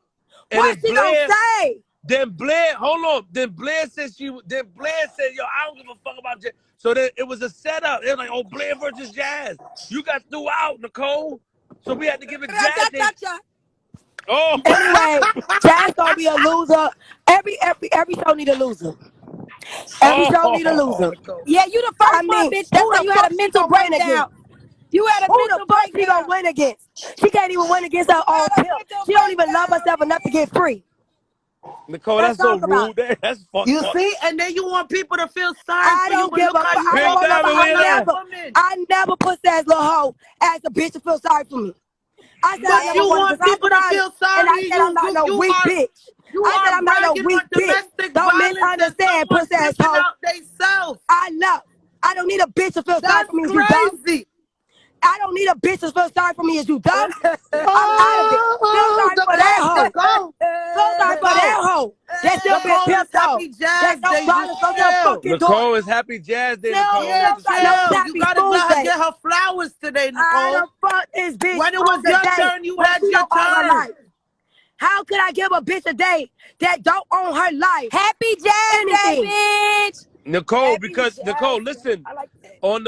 And What she gonna say? then Blair, hold on. Then Blair said, yo, I don't give a fuck about Jazz. So then it was a setup. It was like, oh, Blair versus Jazz. You got threw out, Nicole. So we had to give it Jazz Day. Oh, Anyway, Jazz gonna be a loser. Every show need a loser. Every show need a loser. Nicole. Yeah, you the I first one, mean, bitch. That's who why the you had fuck a she mental gonna win against? breakdown. You had a Who the mental fuck she gonna breakdown. win against? She can't even win against her You own had a pimp. mental She don't even love breakdown, herself enough to get free. Nicole, Let's that's so talk about rude. it. That's fucked You up. see, and then you want people to feel sorry I for you, don't but give look a how fuck. you I Pink won't walking never, Diamond, behind where you at? woman. I never put that little hoe as a bitch to feel sorry for me. I said I But never you wanted to want talk people to about it. feel And I sorry. said I'm not no You weak are bitch. you I said are I'm not no bragging weak on bitch. domestic Don't violence and misunderstand, someone pussy ass flipping hoe. out themselves. I know. I don't need a bitch to feel sorry That's for me. Is you dumb? crazy. I don't need a bitch to feel sorry for me. Is you dumb? I'm out of it. Feel Oh, sorry for that hoe. Nicole, Feel sorry for that Nicole, hoe. That still been Nicole, it's pimped on. Happy That Jazz don't Day. bother Just so your chill. fucking daughter. Nicole, it's Happy Jazz Day, Still, Nicole. Yeah, still What the got fuck? no chill. You Tappy gotta Spoon let her Day. get her flowers today, I Nicole. done fucked this bitch When it was on the your day, turn, you but had she your don't own her turn. life. How could I give a bitch a day that don't own her life? Happy Jazz Day, Anything. bitch. Nicole, Happy because Jazz Nicole, Day. listen, I like that. on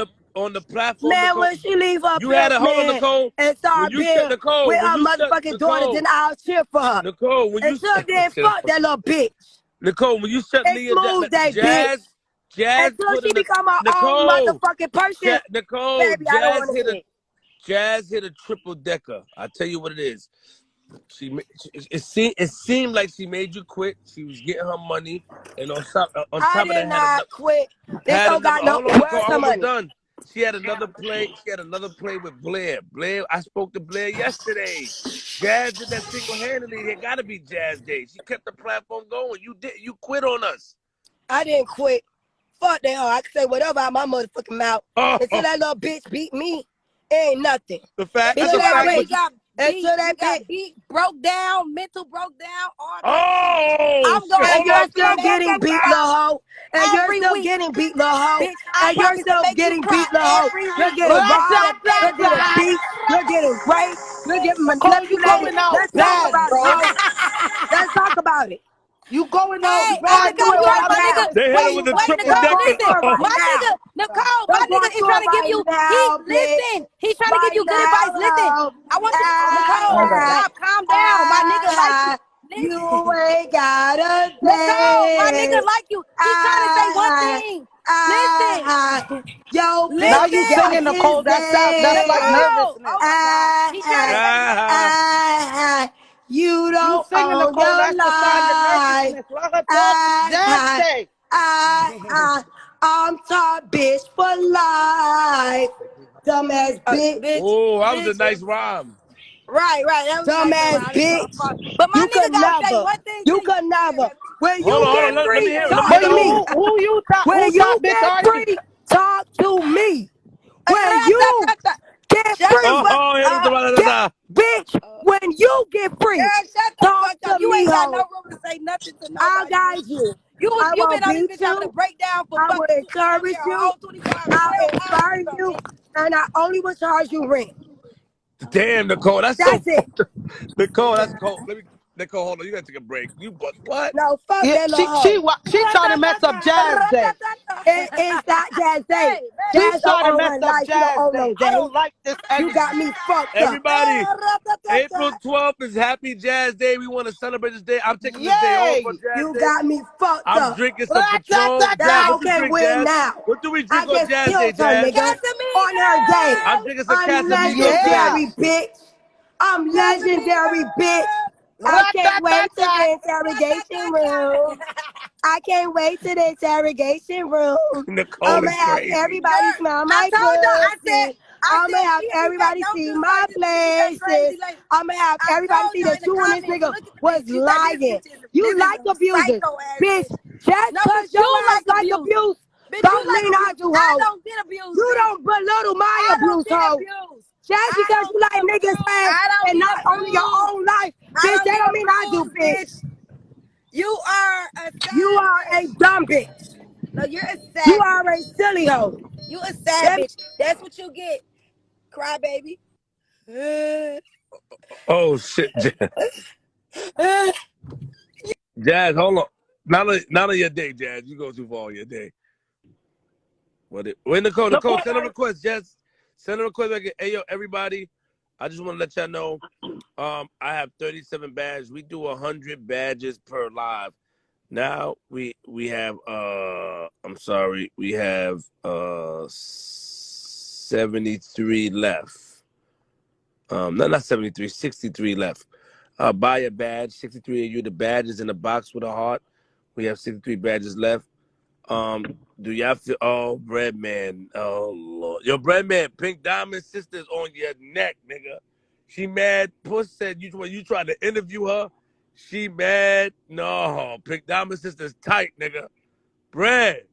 the platform, Man, Nicole, when she leave her you had pimp a hold on, man Nicole. and When start you shut being Nicole, with when her you shut motherfucking daughter, then Nicole, I'll cheer for her. Nicole, when you Until then, fuck that little bitch. Nicole, when you shut It's Leah down, smooth day, bitch. Jazz Until put she in the become her own Nicole, motherfucking person, Nicole, baby, I don't want to see. Jazz hit a triple decker. I tell you what it is. It seemed like she made you quit. She was getting her money, and on I top of did that not quit. This had don't another. got no. Hold on, Nicole, Where's I'm her almost money? done. She had another play. She had another play with Blair. Blair, I spoke to Blair yesterday. Jazz did that single-handedly. It got to be Jazz Day. She kept the platform going. You quit on us. I didn't quit. Fuck that hoe. I can say whatever out my motherfucking mouth. Oh, Until that little bitch beat me, it ain't nothing. the fact. Bitch, That's you a gotta fact. wait. But Until beat. that You got bitch. beat, broke down, mental broke down, all type of shit. Oh I'm shit! going And Hold to you're on, still stop, make stop, getting stop, you beat, stop. little proud hoe. And you're every still week. getting beat, little hoe. Bitch, I And you're promise to still make you getting beat, cry little hoe. every You're week. getting robbed. You're getting Ra-ta-ta-ta. beat. You're getting raped. You're getting Nicole, you manipulated. going out Let's talk bad, about it, bro. hoe. Let's talk about it. You going out Hey, Let's bad. do You Nicole, it you know heard right how my this now. nigga. They hit him Wait, with the Let's wait, triple Nicole, go dipper. through listen. it right My now. nigga, Nicole, my Let's go nigga is through trying it to give right you, now, bitch. listen, he's trying to give Right you good advice. Listen, now, I want you, Nicole, ah, stop, calm down. My nigga like you. you Listen, ain't gotta Nicole, my say, nigga like you. He's trying to say one ah, thing. Listen, ah, yo, Now bitch you listen. got singing, his Nicole. That's like ass. Nicole, nervousness. oh my God. He's trying to say one thing. You You don't singing, own Nicole. your That's the sign of life. nervousness. Let her talk. Jazz Ah, day. ah, ah. I'm top bitch for life. Dumbass bitch. Bitch, Oh, that was a bitch. nice rhyme. Right, that was a nice little Dumbass round. bitch. But my You nigga could gotta say never. one thing You to you. could Come here, never. baby. When Hold you on, hold on. get Let me free, hear him. Let me talk hear But the to whole. me. who When top you bitch get artist? free, talk to me. When you Ra-ta-ta-ta. get Shut the Oh, free, fuck hit him. up. get Da-da-da-da. bitch. When you get free, Girl, shut the talk fuck up. to You me, ain't got no ho. room to say nothing to I'll nobody, guide bitch. you. You I been won't on this beat bitch having a you. breakdown for I will fucking damn encourage near a you. whole 24 hours, I'll 12 hours inspire ago, you. bitch. And I only will charge you rent. Damn, Nicole, that's so That's it. fucked up. Nicole, that's cold. Nicole, hold on. You gotta take a break. You but what? No, fuck Yeah, that little hoe. she trying to mess up Jazz day. It's not Jazz Day. Hey, She Jazz baby. don't trying to own mess her up life. She don't Jazz own day. no I day. don't like this You got energy. me fucked up. Everybody, April 12th is Happy Jazz Day. We want to celebrate this day. I'm taking this day off for Yay! Jazz You Day. got me fucked I'm up. drinking some Patron. Jazz, Now Ra-ta-ta-ta. what you okay, drink, win Jazz? now. What do we I drink on just Jazz Day, killed her, Jazz? nigga. On her day. I'm Casamigos! drinking some I'm Casamigos, Yeah! Jazz. legendary, bitch. I'm legendary, bitch. Casamigos! I can't wait to Ra-ta-ta-ta. the interrogation room. I can't wait to the interrogation room. Nicole I'ma is have crazy. everybody smell I my told y'all, pussy. I I'ma said, have Easy J, everybody don't see do my crazy. Easy J places. crazy lady. I'ma have I everybody told see y'all that in the you and this comments, nigga look at the was bitch. She said, lying. this You is like a abusers. psycho ass Bitch, bitch. just No, cause bitch, your you ass like like abuse. abuse, Bitch, you don't like mean I abuse. do, I hoe. don't get abused, You bitch. don't belittle my I don't abuse, get hoe. abused. Just I because don't you get like niggas abused. fast I don't and get not only your abused. own life, I bitch, don't that get don't mean I do, abused, bitch. bitch. You are a You sad are a bitch. dumb bitch. No, you're a You sad are a bitch. silly hoe. You a sad That bitch. That's what you get. Cry baby. Oh shit, Jazz. Jazz, hold on. Not on your day, Jazz. You go too far on your day. Wait, Nicole, send a request, Jazz. Send a request. Like, hey, yo, everybody. I just want to let y'all know. I have 37 badges. We do 100 badges per live. Now we have I'm sorry, we have 73 left. Not 73, 63 left. Buy a badge. 63 of you. The badge is in the box with a heart. We have 63 badges left. Do y'all feel? Oh, bread man. Oh Lord, yo, bread man. Pink Diamond sister's on your neck, nigga. She mad. Puss said you tried to interview her. She mad. No, Pink Diamond sister's tight, nigga. Bread.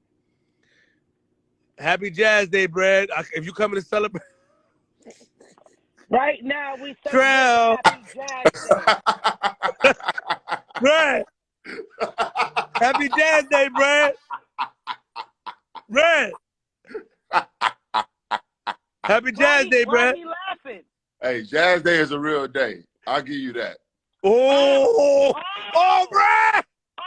Happy Jazz Day, bread. If you coming to celebrate, Right now we celebrating Trail, Happy Jazz Day. bread. Happy Jazz Day, bread. Bread. Happy Jazz Day, Why bread. he laughing? Hey, Jazz Day is a real day. I'll give you that. Oh, bread. Oh!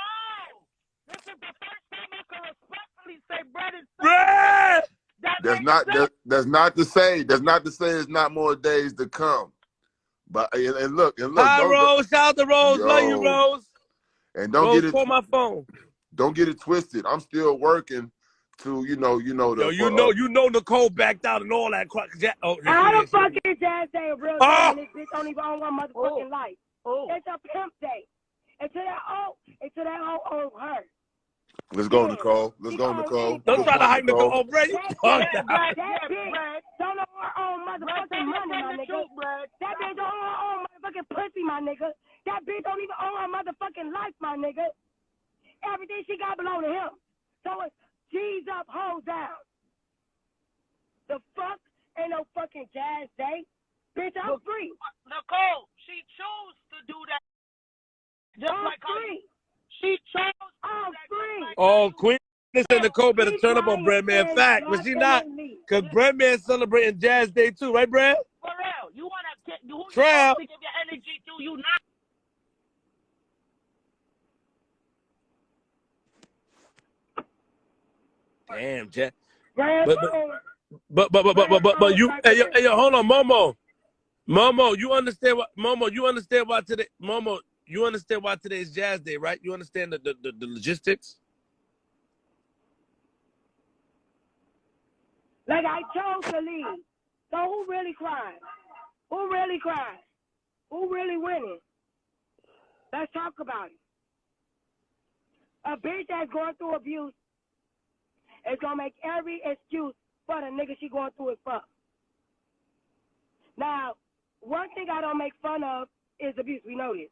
This is the first time I can respectfully say bread is Bread. that That's makes not sense. that's not to say it's not more days to come. But and look, Hi, Rose. Shout out to Rose. Love you, yo, Rose. and Rose, call my phone. don't get it twisted. I'm still working to Yo, the for you know Nicole backed out and all that crap. Oh, How the yeah, fuck is Jazz Day a real day Oh, and this bitch don't even own one motherfucking life? It's a pimp day. Until that hoe owns her. let's go, Yeah. Nicole. Let's She go, can own Nicole. don't Good anything. try to point, hype Nicole. Nicole. Oh, Brad, you That bugged bitch, out. don't know her own motherfucking money, my nigga. That bitch don't own her own motherfucking pussy, my nigga. That bitch don't even own her motherfucking life, my nigga. Everything she got belong to him. So it's G's up, hoes down. The fuck? Ain't no fucking Jazz Day. Bitch, I'm free. Nicole, she chose to do that. Just I'm like free. She chose to I'm free. Oh, Queen and Nicole better turn up on Bread Man. Fact, but she not. Because Bread Man's celebrating Jazz Day too, right, Brad? For real. You want to get who you Trav. to give your energy to, you not. Damn, Jazz. Brad But you, hey, yo, hold on, Momo, you understand why today, you understand why today's Jazz Day, right? You understand the logistics? Like I chose to leave. So who really crying? Who really crying? Who really winning? Let's talk about it. A bitch that's going through abuse is going to make every excuse for the nigga she going through it for. Now, one thing I don't make fun of is abuse. We know this.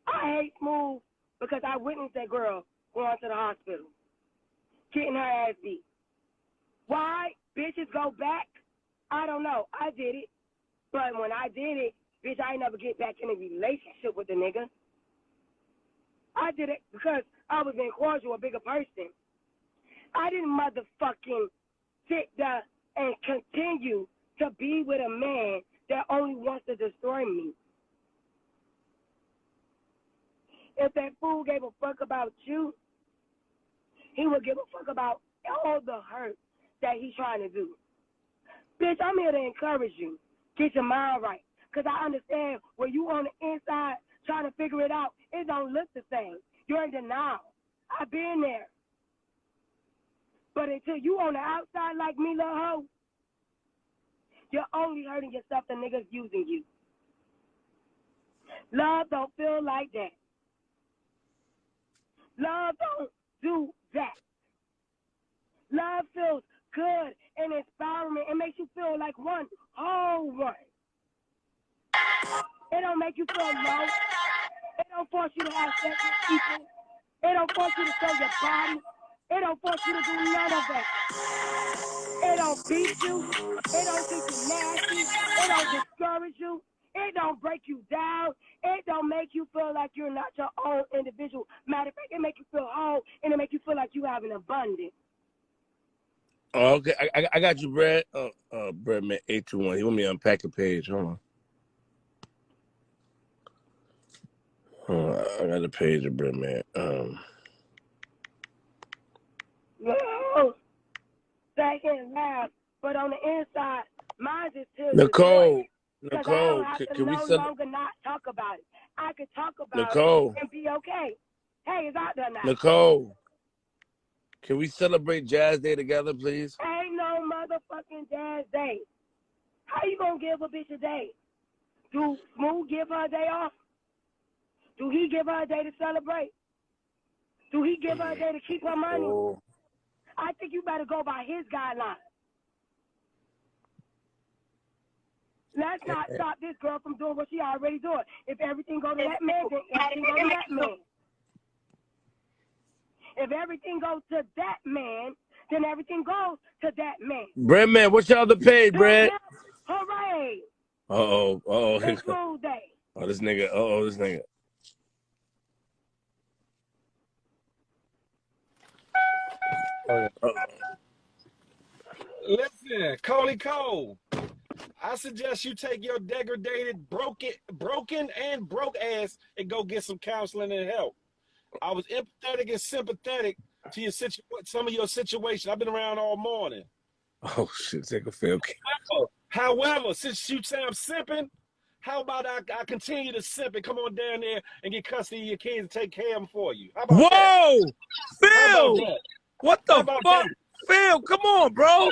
I hate Smooth because I witnessed that girl going to the hospital, getting her ass beat. Why bitches go back? I don't know. I did it. But when I did it, bitch, I ain't never get back in a relationship with the nigga. I did it because I was being cordial, a bigger person. I didn't motherfucking sit there and continue to be with a man that only wants to destroy me. If that fool gave a fuck about you, he would give a fuck about all the hurt that he's trying to do. Bitch, I'm here to encourage you. Get your mind right. Because I understand when you on the inside trying to figure it out, it don't look the same. You're in denial. I've been there. But until you on the outside like me, little hoe, you're only hurting yourself. The niggas using you. Love don't feel like that. Love don't do that. Love feels good and inspiring. It makes you feel like one whole one. It don't make you feel low. It don't force you to have sex with people. It don't force you to show your body. It don't force you to do none of that. It don't beat you. It don't keep you nasty. It don't discourage you. It don't break you down. It don't make you feel like you're not your own individual. Matter of fact, it make you feel whole, and it make you feel like you have an abundance. Oh, okay, I got you, Brad. Brad Man 821. He want me to unpack the page. Hold on. I got the page of Brad Man. No, second laugh, but on the inside, mine is still Nicole, because I don't have to can we no longer not talk about it. I could talk about Nicole, it and be okay. Hey, it's out there now. Nicole, can we celebrate Jazz Day together, please? Ain't no motherfucking Jazz Day. How you gonna give a bitch a day? Do Smooth give her a day off? Do he give her a day to celebrate? Do he give her a day to keep her money? Oh. I think you better go by his guidelines. Let's not stop this girl from doing what she already doing. If everything goes to that man, then everything goes to that man. If everything goes to that man, then everything goes to that man. Brad Man, what's your other page, Brad? Hooray! Uh-oh. It's Smooth Day. Oh, this nigga. This nigga. Listen, Coley Cole, I suggest you take your degraded, broken and broke ass and go get some counseling and help. I was empathetic and sympathetic to your some of your situation. I've been around all morning. Oh shit, take a film. However, since you say I'm simping, how about I continue to simp and come on down there and get custody of your kids and take care of them for you? How about Whoa! that? Phil! What the fuck? That? Phil, come on, bro.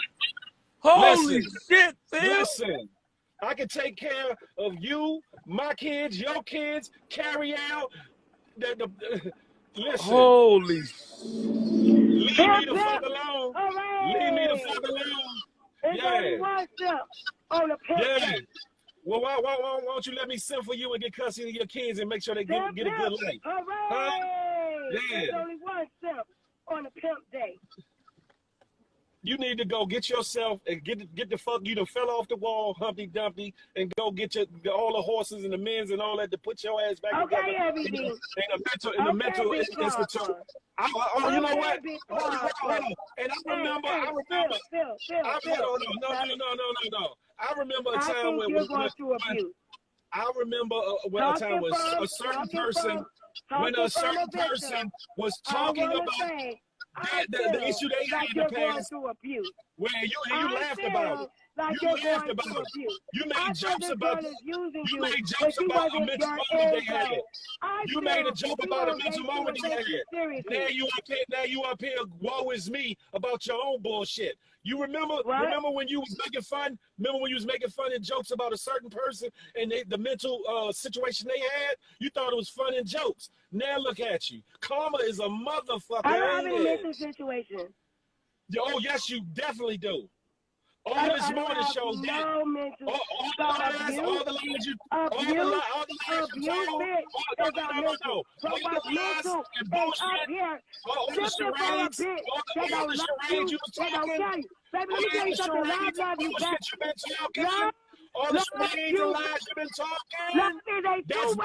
Holy shit, Phil. Listen, I can take care of you, my kids, your kids, carry out listen. Holy Leave me the fuck alone. Hooray! Leave me the fuck alone. It's only one step on the pimp. Well, why don't you let me send for you and get custody of your kids and make sure they get a good life? Hooray! Huh? There's only one step on the pimp day. You need to go get yourself and get the fuck. You done fell off the wall, Humpty Dumpty, and go get all the horses and the men's and all that to put your ass back together. In the mental institute. You know what? Hold on. And I remember. No. I remember a time when I remember when a time when a certain person was talking about the issue they had in the past, where you laughed about it. You made jokes about a mental moment they had. You made a joke about a mental moment they had. Now you up here, woe is me, about your own bullshit. You remember when you was making fun? Remember when you was making fun and jokes about a certain person and the mental situation they had? You thought it was fun and jokes. Now look at you. Karma is a motherfucker. I don't have any mental situation. Oh yes, you definitely do. All this morning show did. All the lies you told. All the lies and bullshit. All the charades you was talking. Baby, let me tell you something. Love you back. All the charades and lies you've been talking. That's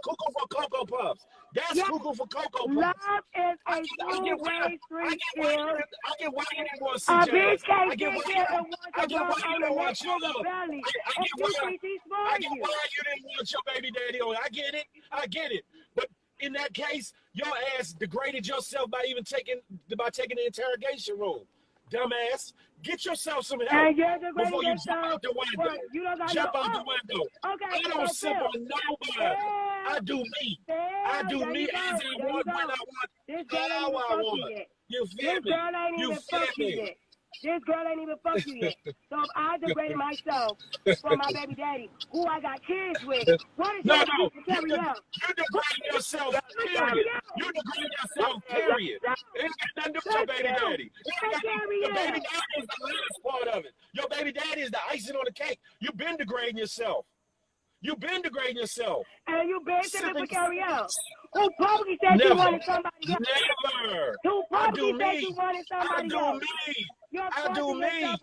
cuckoo for Cocoa Puffs. That's cuckoo for Cocoa Puffs. Love is a two-way street. I get why you didn't want to see Jazz. I get why you didn't want your love. I get why you didn't want your baby daddy on. I get it. But in that case, your ass degraded yourself by taking the interrogation room. Dumbass. Get yourself some help before you jump out the window. Jump out the window. I don't sip on nobody. I do me. I do me as I want, when I want, how I want. You feel me? You feel me? This girl ain't even fucked you yet. So if I degraded myself for my baby daddy, who I got kids with, what is that to carry out? You degrade yourself, period. You degrade yourself, period. It ain't got nothing to do with your baby daddy. The baby daddy is the last part of it. Your baby daddy is the icing on the cake. You've been degrading yourself. You've been degrading yourself. And you've been sipping for carry out. Who probably said you wanted somebody else? Never. Who probably said you wanted somebody else? I do me. Y'all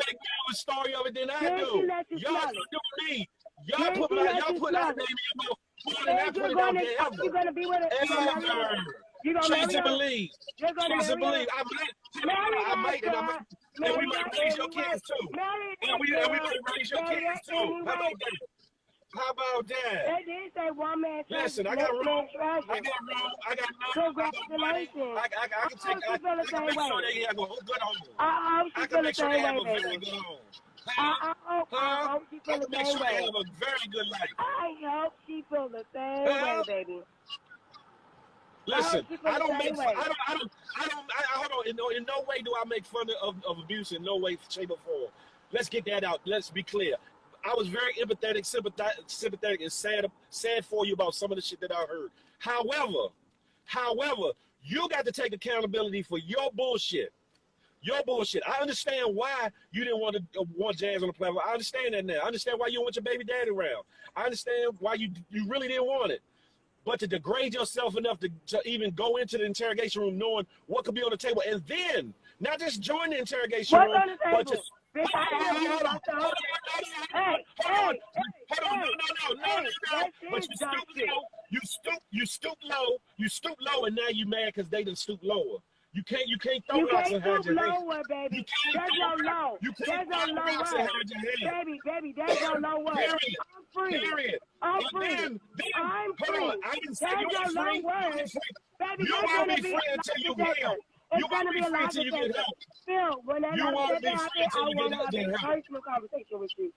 think more of a story of it than I do. Y'all do me. Y'all put that baby in my mouth and I put it out there ever. You're gonna be with Ever. Chase and believe. Chase and believe. I might, and we might raise your kids too. And we might raise your kids too. How about that? They did say one man. Listen, I got room. I got Congratulations. I can make sure they have a good home. I can make sure they have a very good home. I hope she feel the make same sure way. they have a very good life. I hope she feel the same way, baby. Listen, I don't hold on. In no way do I make fun of abuse. In no way, shape, or form. Let's get that out. Let's be clear. I was very empathetic, sympathetic, and sad for you about some of the shit that I heard. However, you got to take accountability for your bullshit. Your bullshit. I understand why you didn't want Jazz on the platform. I understand that now. I understand why you don't want your baby daddy around. I understand why you really didn't want it. But to degrade yourself enough to even go into the interrogation room knowing what could be on the table, and then not just join the interrogation room, but just hold on. But you stoop low, and now you mad because they done stoop lower. You can't throw rocks and hide your head. Baby. There's no low. There's no low way. Baby, there's no low way. I'm free. I'm free. I didn't say you ain't free. You won't be free until you get help. You won't be free until you get help. Phil, whenever you won't be free until you get help. Personal conversation with you.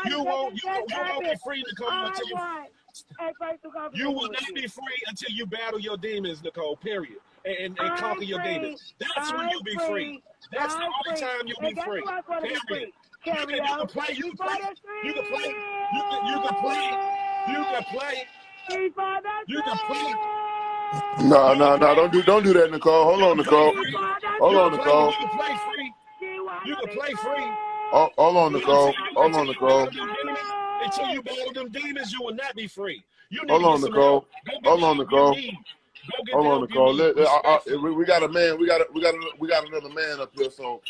You won't be free, Nicole, until you will not be free until you battle your demons, Nicole, period. And conquer your demons. That's when you'll be free. That's the only time you'll be free. Period. You can play. No, don't do that, Nicole. Hold on, Nicole. You can play free. Hold on, Nicole. Until you battle them demons, you will not be free. You need Hold on, Nicole. get Hold the on, help you Nicole. need. Respectfully. We got a man. We got another man up here. So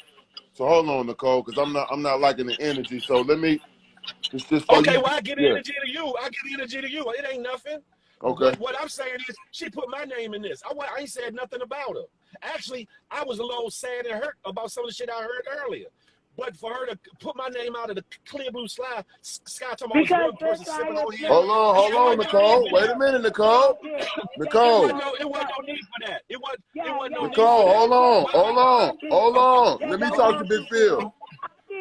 hold on, Nicole, because I'm not liking the energy. So let me. It's just for Okay, you. well, I give Yeah. energy to you. I give energy to you. It ain't nothing. Okay. What I'm saying is, she put my name in this. I ain't said nothing about her. Actually, I was a little sad and hurt about some of the shit I heard earlier. But for her to put my name out of the clear blue sky talking about Because one person sipping on here. Hold on, Nicole. Wait a minute, Nicole. Nicole. It wasn't no need for that. It wasn't no need for Nicole, that. hold on. Let me talk to Big Phil.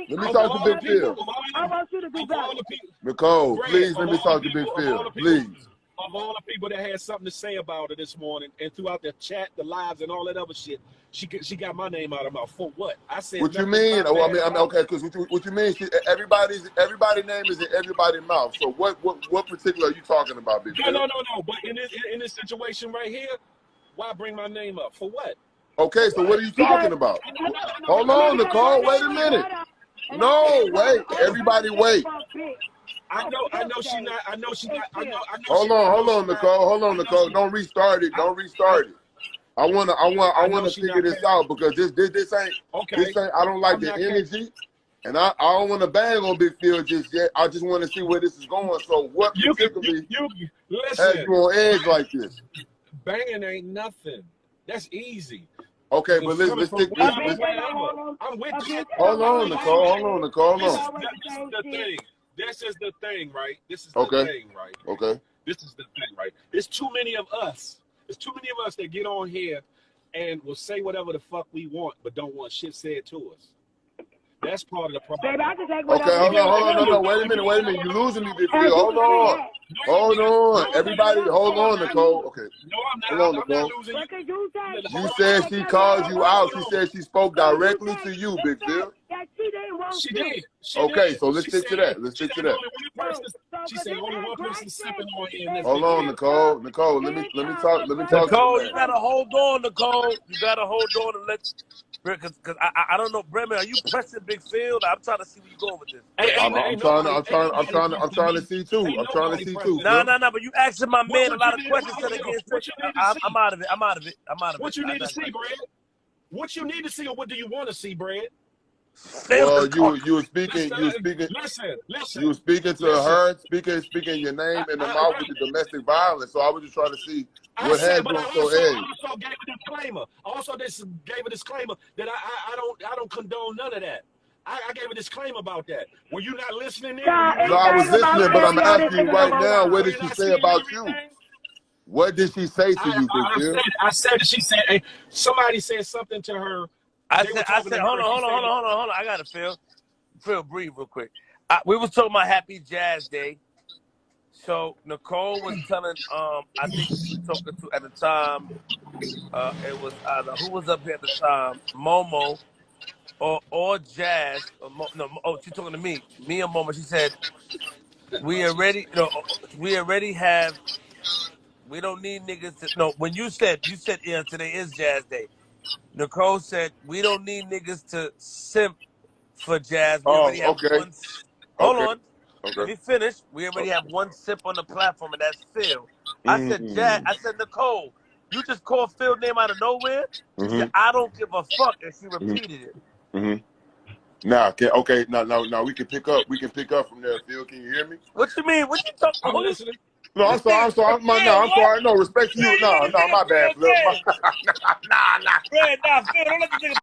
Let me Of talk to all the Big people, Phil. I want you to do of better. all the people, Nicole, Brad, please of let me all talk the to Big people, Phil. Please. of all the people that had something to say about her this morning and throughout the chat, the lives, and all that other shit, she got my name out of her mouth. For what? I said What you nothing mean? about bad about Okay, because what you mean? Everybody's name is in everybody's mouth. So what particular are you talking about, Big Phil? No. But in this situation right here, why bring my name up? For what? Okay, so what are you talking about? Hold on, Nicole. Wait a minute. No, wait. Everybody wait. I know she not. I know she not. I know Hold on, Nicole. Don't restart it. I wanna she figure not this paying. out because this ain't Okay, I don't like I'm the not paying. energy. And I don't want to bang on Big Phil just yet. I just want to see where this is going. So what You particularly has listen. you on edge like this? Banging ain't nothing. That's easy. Okay, but Coming let's from stick. wherever, I'm with that. Hold on, Nicole. Hold This on. is the thing. This is the thing, right? Okay. Okay. This is the thing, right? There's too many of us. There's too many of us that get on here and will say whatever the fuck we want, but don't want shit said to us. That's part of the problem. Baby, I can take Okay, whatever hold on. No, wait a No, minute. You're losing me, Big and Phil. you Hold can say on. that. Hold on. No, Everybody, hold on, Nicole. Okay. No, I'm Hold not. on, I'm not Nicole. losing What could you say? You said she called you out. She said she spoke directly to you, Big Phil. That she didn't want She you. did. Okay, so let's stick to that. She said only one person. She said only one person sipping on here. And that's Hold Big on, Phil. Nicole. Let me talk to the Nicole, man. you gotta hold on, Nicole. You gotta hold on and let, because I don't know, Bremen. Are you pressing Big Phil? I'm trying to see where you go with this. Ain't I'm trying to see too. I'm trying to see too, No. Phil. But you asking my man a What you lot of need? questions to get straight. What you need to see? I'm out of it. What you I need to see, digress. Brad? What you need to see, or what do you want to see, Brad? Well, you were Listen. speaking to her, speaking your name in the mouth with the domestic violence. So I was just trying to see what had you on so edge. I also gave a disclaimer. Gave a disclaimer that I don't condone none of that. I gave a disclaimer about that. Were you not listening in? No, I was listening, but I'm asking you right now, what did she say about you? What did she say to you, Big Phil? I said she said somebody said something to her. I said, hold on. I gotta Phil, breathe real quick. We was talking about Happy Jazz Day. So Nicole was telling, I think we were talking to at the time, it was either who was up here at the time, Momo or Jazz. She's talking to me and Momo. She said we already have. We don't need niggas to. No, when you said yeah, today is Jazz Day. Nicole said we don't need niggas to simp for Jazz. We already have Okay. one. Hold on. Let Okay. me finish. We already have one sip on the platform, and that's Phil. I said, Mm-hmm. Nicole, you just called Phil's name out of nowhere? She said, I don't give a fuck, and she repeated it. Mm-hmm. Now, we can pick up. We can pick up from there, Phil. Can you hear me? What you mean? What you talking? I'm listening. No, I'm sorry. I'm sorry. No, respect to you. No, my bad, Phil. Nah, Phil, don't let this nigga